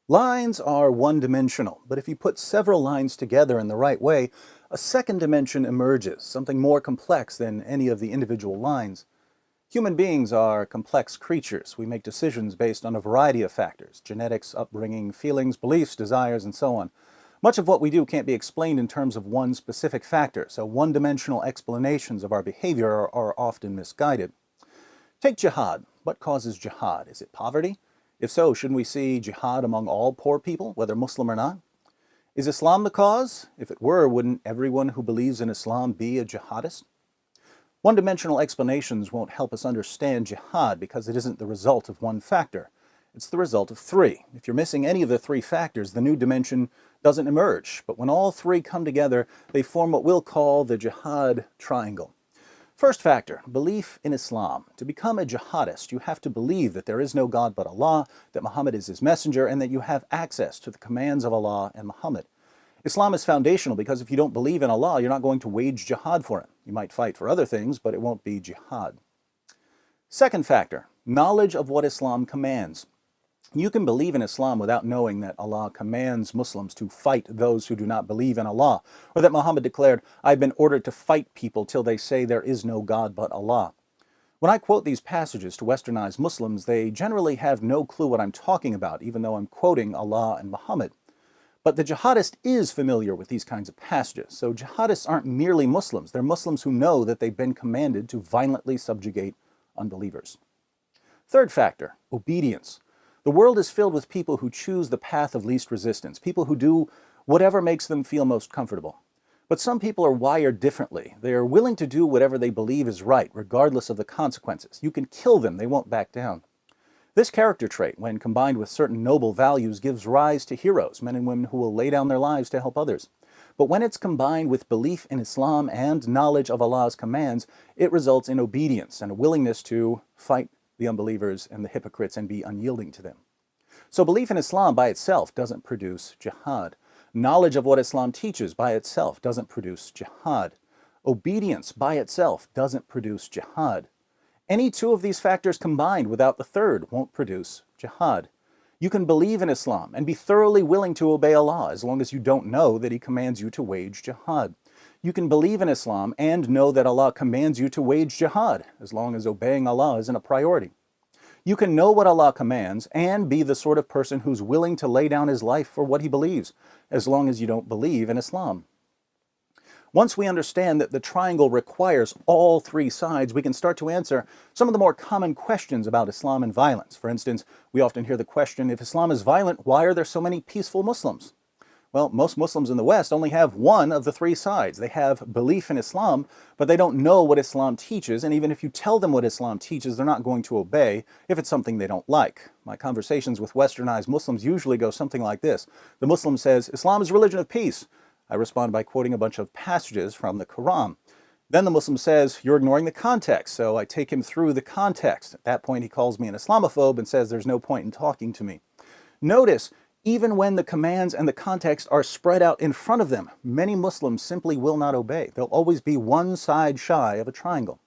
Lines are one-dimensional, but if you put several lines together in the right way, a second dimension emerges, something more complex than any of the individual lines. Human beings are complex creatures. We make decisions based on a variety of factors: genetics, upbringing, feelings, beliefs, desires, and so on. Much of what we do can't be explained in terms of one specific factor, so one-dimensional explanations of our behavior are often misguided. Take jihad. What causes jihad? Is it poverty? If so, shouldn't we see jihad among all poor people, whether Muslim or not? Is Islam the cause? If it were, wouldn't everyone who believes in Islam be a jihadist? One-dimensional explanations won't help us understand jihad because it isn't the result of one factor. It's the result of three. If you're missing any of the three factors, the new dimension doesn't emerge. But when all three come together, they form what we'll call the Jihad Triangle. First factor, belief in Islam. To become a jihadist, you have to believe that there is no God but Allah, that Muhammad is his messenger, and that you have access to the commands of Allah and Muhammad. Islam is foundational because if you don't believe in Allah, you're not going to wage jihad for him. You might fight for other things, but it won't be jihad. Second factor, knowledge of what Islam commands. You can believe in Islam without knowing that Allah commands Muslims to fight those who do not believe in Allah, or that Muhammad declared, "I've been ordered to fight people till they say there is no God but Allah." When I quote these passages to westernized Muslims, they generally have no clue what I'm talking about, even though I'm quoting Allah and Muhammad. But the jihadist is familiar with these kinds of passages, so jihadists aren't merely Muslims. They're Muslims who know that they've been commanded to violently subjugate unbelievers. Third factor, obedience. The world is filled with people who choose the path of least resistance, people who do whatever makes them feel most comfortable. But some people are wired differently. They are willing to do whatever they believe is right, regardless of the consequences. You can kill them, they won't back down. This character trait, when combined with certain noble values, gives rise to heroes, men and women who will lay down their lives to help others. But when it's combined with belief in Islam and knowledge of Allah's commands, it results in obedience and a willingness to fight the unbelievers and the hypocrites and be unyielding to them. So belief in Islam by itself doesn't produce jihad. Knowledge of what Islam teaches by itself doesn't produce jihad. Obedience by itself doesn't produce jihad. Any two of these factors combined without the third won't produce jihad. You can believe in Islam and be thoroughly willing to obey Allah as long as you don't know that He commands you to wage jihad. You can believe in Islam and know that Allah commands you to wage jihad as long as obeying Allah isn't a priority. You can know what Allah commands and be the sort of person who's willing to lay down his life for what he believes, as long as you don't believe in Islam. Once we understand that the triangle requires all three sides, we can start to answer some of the more common questions about Islam and violence. For instance, we often hear the question, if Islam is violent, why are there so many peaceful Muslims? Well, most Muslims in the West only have one of the three sides. They have belief in Islam, but they don't know what Islam teaches, and even if you tell them what Islam teaches, they're not going to obey if it's something they don't like. My conversations with westernized Muslims usually go something like this. The Muslim says, "Islam is a religion of peace." I respond by quoting a bunch of passages from the Quran. Then the Muslim says, "You're ignoring the context," so I take him through the context. At that point, he calls me an Islamophobe and says there's no point in talking to me. Notice, even when the commands and the context are spread out in front of them, many Muslims simply will not obey. They'll always be one side shy of a triangle.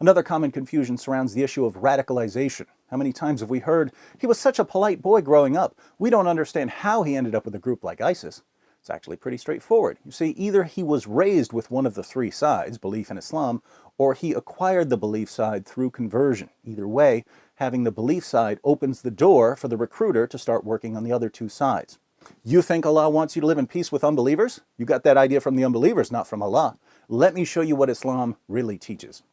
Another common confusion surrounds the issue of radicalization. How many times have we heard, "He was such a polite boy growing up. We don't understand how he ended up with a group like ISIS." It's actually pretty straightforward. You see, either he was raised with one of the three sides, belief in Islam, or he acquired the belief side through conversion. Either way, having the belief side opens the door for the recruiter to start working on the other two sides. You think Allah wants you to live in peace with unbelievers? You got that idea from the unbelievers, not from Allah. Let me show you what Islam really teaches.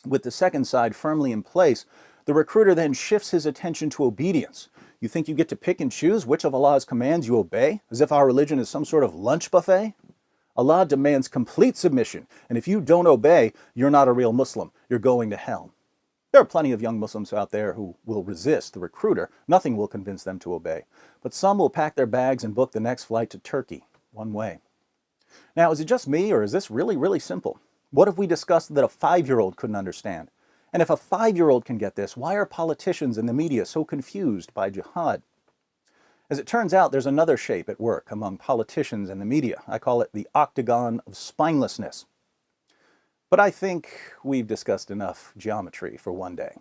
With the second side firmly in place, the recruiter then shifts his attention to obedience. You think you get to pick and choose which of Allah's commands you obey, as if our religion is some sort of lunch buffet? Allah demands complete submission, and if you don't obey, you're not a real Muslim. You're going to hell. There are plenty of young Muslims out there who will resist the recruiter. Nothing will convince them to obey. But some will pack their bags and book the next flight to Turkey, one way. Now, is it just me, or is this really, really simple? What if we discussed that a 5-year-old couldn't understand? And if a 5-year-old can get this, why are politicians and the media so confused by jihad? As it turns out, there's another shape at work among politicians and the media. I call it the octagon of spinelessness. But I think we've discussed enough geometry for one day.